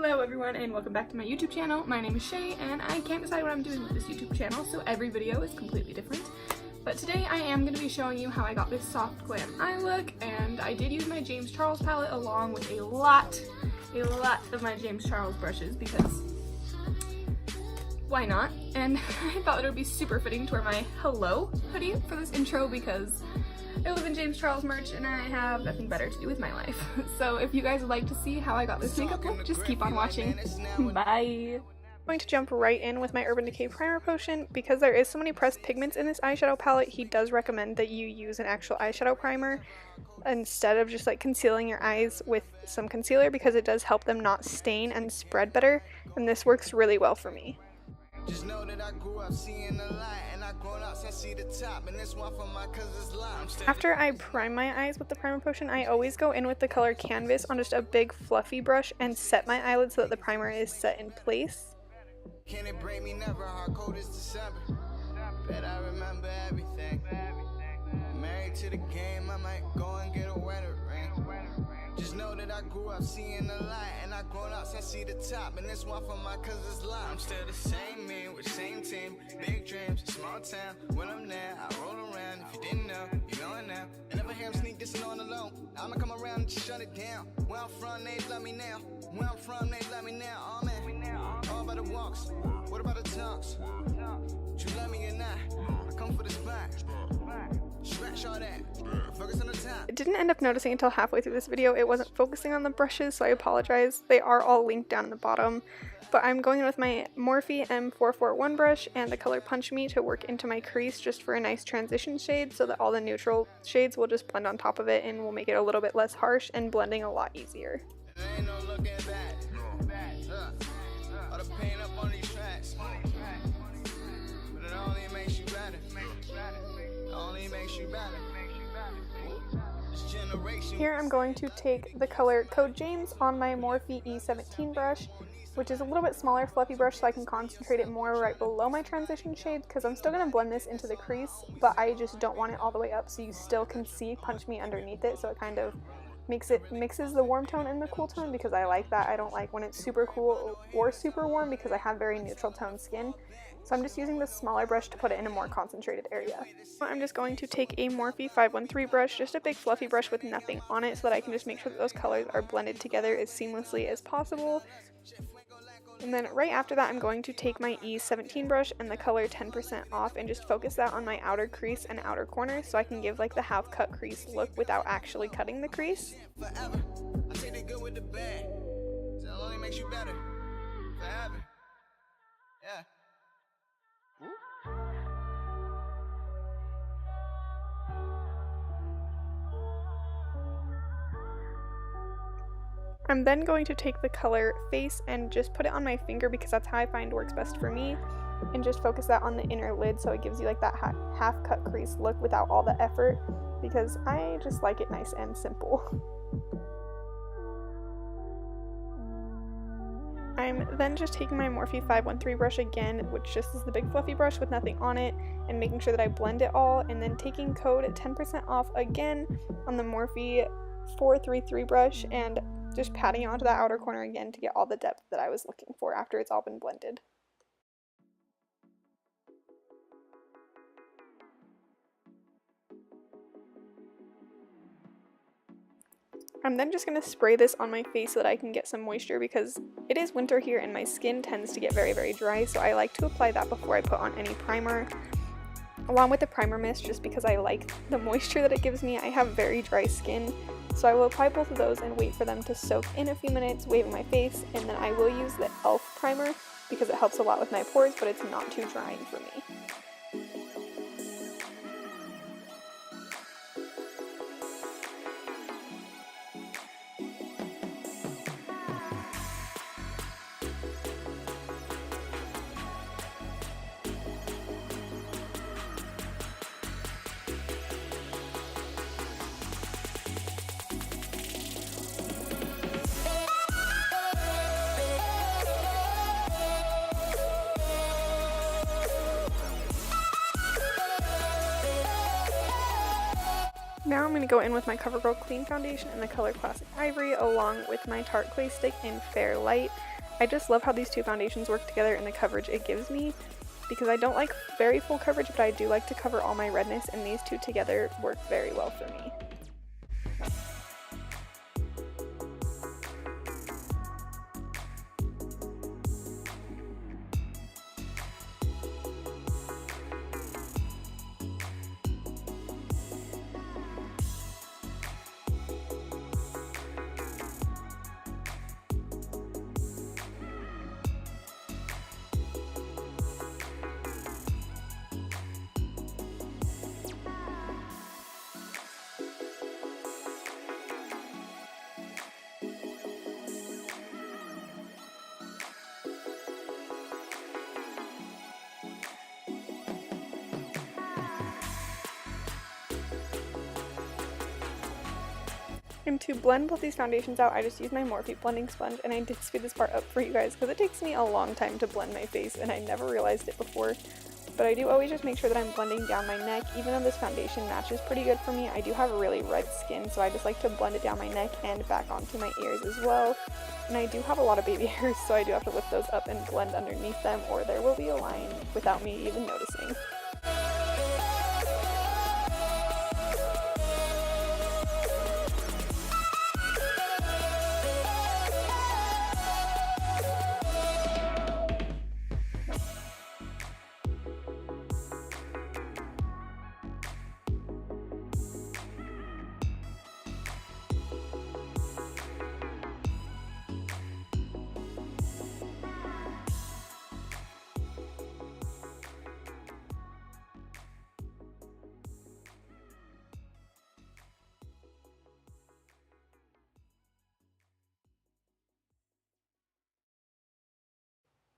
Hello everyone and welcome back to my YouTube channel. My name is Shay and I can't decide what I'm doing with this YouTube channel, so every video is completely different. But today I am going to be showing you how I got this soft glam eye look, and I did use my James Charles palette along with a lot of my James Charles brushes because why not? And I thought it would be super fitting to wear my Hello hoodie for this intro because I live in James Charles merch and I have nothing better to do with my life. So if you guys would like to see how I got this makeup look, just keep on watching. Bye! I'm going to jump right in with my Urban Decay primer potion. Because there is so many pressed pigments in this eyeshadow palette, he does recommend that you use an actual eyeshadow primer instead of just like concealing your eyes with some concealer, because it does help them not stain and spread better, and this works really well for me. Just know that I grew up seeing the light, and I grown up to see the top, and this one for my cousin's line. After I prime my eyes with the primer potion, I always go in with the color Canvas on just a big fluffy brush and set my eyelids so that the primer is set in place. Can it break me never? Hard cold is December. Bet I remember everything. Married to the game, I might go and get a wedding ring. Just know that I grew up seeing the light, and I grown up to see the top, and this one for my cousin's line. I'm still the same me with same team, big dreams, small town. When I'm there, I roll around. If you didn't know, you know now. And if I hear him sneak this on the low, I'ma come around and just shut it down. Where I'm from, they love me now. Where I'm from, they love me now. Oh man, all about the walks. What about the talks? You love me or not? I come for the spot. Scratch all that. Focus on the top. I didn't end up noticing until halfway through this video it wasn't focusing on the brushes, so I apologize. They are all linked down in the bottom. But I'm going in with my Morphe M441 brush and the color Punch Me to work into my crease just for a nice transition shade, so that all the neutral shades will just blend on top of it and will make it a little bit less harsh and blending a lot easier. Ain't no looking back. All the paint up on these tracks. But it only makes you better. Only makes you better. This generation. Here I'm going to take the color Code James on my Morphe E17 brush, which is a little bit smaller fluffy brush, so I can concentrate it more right below my transition shade, because I'm still going to blend this into the crease, but I just don't want it all the way up so you still can see Punch Me underneath it, so it kind of mixes the warm tone and the cool tone, because I like that. I don't like when it's super cool or super warm because I have very neutral toned skin. So I'm just using this smaller brush to put it in a more concentrated area. I'm just going to take a Morphe 513 brush, just a big fluffy brush with nothing on it, so that I can just make sure that those colors are blended together as seamlessly as possible. And then right after that I'm going to take my E17 brush and the color 10% off and just focus that on my outer crease and outer corner, so I can give like the half cut crease look without actually cutting the crease. Forever. I take the good with the bad. So it only makes you better. Forever. Yeah. I'm then going to take the color Face and just put it on my finger, because that's how I find works best for me, and just focus that on the inner lid so it gives you like that half cut crease look without all the effort, because I just like it nice and simple. I'm then just taking my Morphe 513 brush again, which just is the big fluffy brush with nothing on it, and making sure that I blend it all, and then taking code 10% off again on the Morphe 433 brush and just patting it onto that outer corner again to get all the depth that I was looking for after it's all been blended. I'm then just going to spray this on my face so that I can get some moisture, because it is winter here and my skin tends to get very dry, so I like to apply that before I put on any primer, along with the primer mist, just because I like the moisture that it gives me. I have very dry skin, so I will apply both of those and wait for them to soak in a few minutes, waving my face, and then I will use the e.l.f. primer because it helps a lot with my pores, but it's not too drying for me. Now I'm going to go in with my CoverGirl Clean Foundation in the color Classic Ivory, along with my Tarte Clay Stick in Fair Light. I just love how these two foundations work together and the coverage it gives me, because I don't like very full coverage, but I do like to cover all my redness, and these two together work very well for me. And to blend both these foundations out, I just use my Morphe blending sponge, and I did speed this part up for you guys because it takes me a long time to blend my face and I never realized it before. But I do always just make sure that I'm blending down my neck. Even though this foundation matches pretty good for me, I do have really red skin, so I just like to blend it down my neck and back onto my ears as well. And I do have a lot of baby hairs, so I do have to lift those up and blend underneath them, or there will be a line without me even noticing.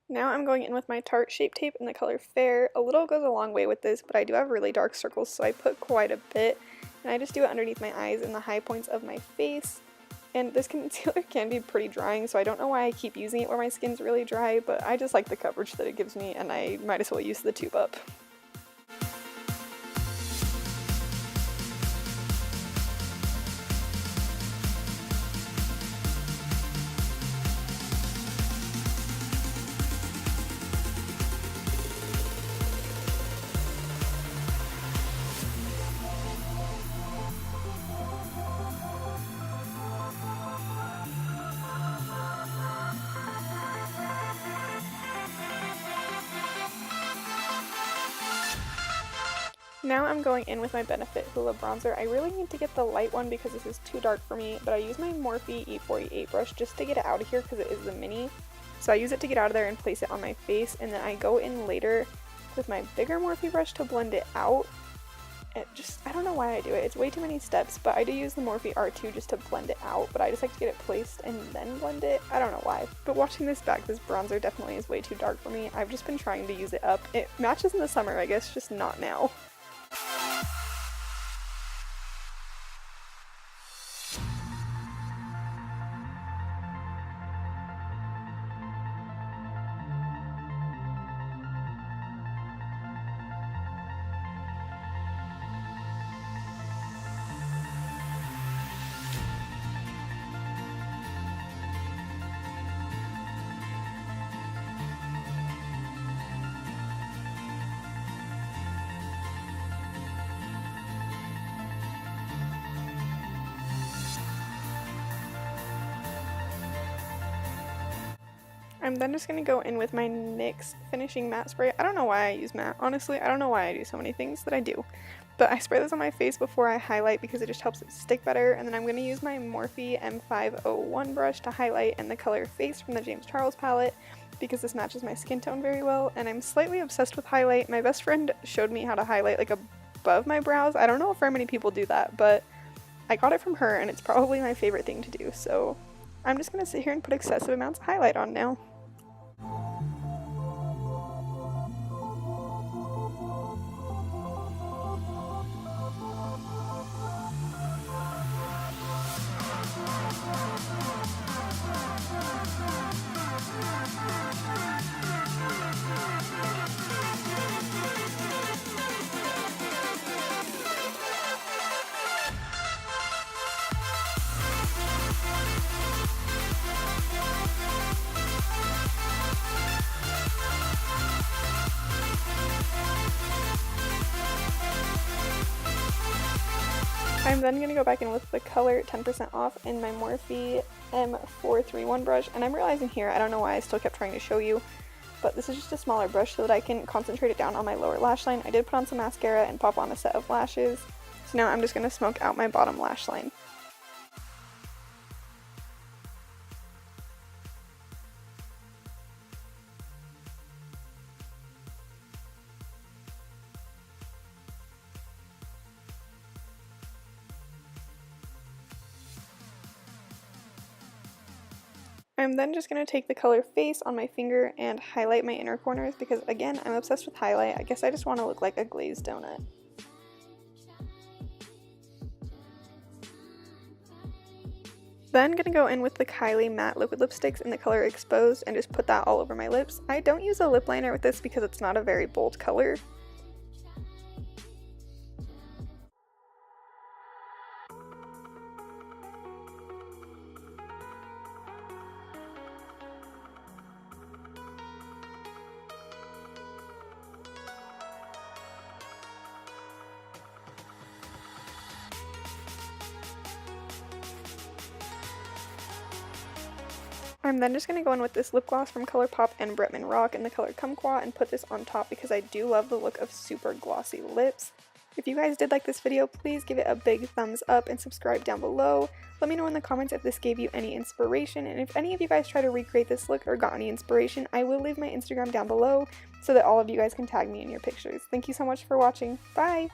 Now I'm going in with my Tarte Shape Tape in the color Fair. A little goes a long way with this, but I do have really dark circles, so I put quite a bit. And I just do it underneath my eyes and the high points of my face. And this concealer can be pretty drying, so I don't know why I keep using it where my skin's really dry, but I just like the coverage that it gives me, and I might as well use the tube up. Now I'm going in with my Benefit Hoola bronzer. I really need to get the light one because this is too dark for me, but I use my Morphe E48 brush just to get it out of here because it is the mini. So I use it to get out of there and place it on my face, and then I go in later with my bigger Morphe brush to blend it out. I don't know why I do it. It's way too many steps, but I do use the Morphe R2 just to blend it out, but I just like to get it placed and then blend it. I don't know why. But watching this back, this bronzer definitely is way too dark for me. I've just been trying to use it up. It matches in the summer, I guess, just not now. I'm then just going to go in with my NYX Finishing Matte Spray. I don't know why I use matte, honestly. I don't know why I do so many things that I do. But I spray this on my face before I highlight because it just helps it stick better. And then I'm going to use my Morphe M501 brush to highlight in the color Face from the James Charles palette because this matches my skin tone very well. And I'm slightly obsessed with highlight. My best friend showed me how to highlight like above my brows. I don't know if very many people do that, but I got it from her and it's probably my favorite thing to do. So I'm just going to sit here and put excessive amounts of highlight on now. I'm then going to go back in with the color 10% off in my Morphe M431 brush, and I'm realizing here, I don't know why I still kept trying to show you, but this is just a smaller brush so that I can concentrate it down on my lower lash line. I did put on some mascara and pop on a set of lashes, so now I'm just going to smoke out my bottom lash line. I'm then just going to take the color Face on my finger and highlight my inner corners because, again, I'm obsessed with highlight. I guess I just want to look like a glazed donut. Then going to go in with the Kylie matte liquid lipsticks in the color Exposed and just put that all over my lips. I don't use a lip liner with this because it's not a very bold color. I'm then just going to go in with this lip gloss from ColourPop and Bretman Rock in the color Kumquat and put this on top because I do love the look of super glossy lips. If you guys did like this video, please give it a big thumbs up and subscribe down below. Let me know in the comments if this gave you any inspiration, and if any of you guys try to recreate this look or got any inspiration, I will leave my Instagram down below so that all of you guys can tag me in your pictures. Thank you so much for watching. Bye!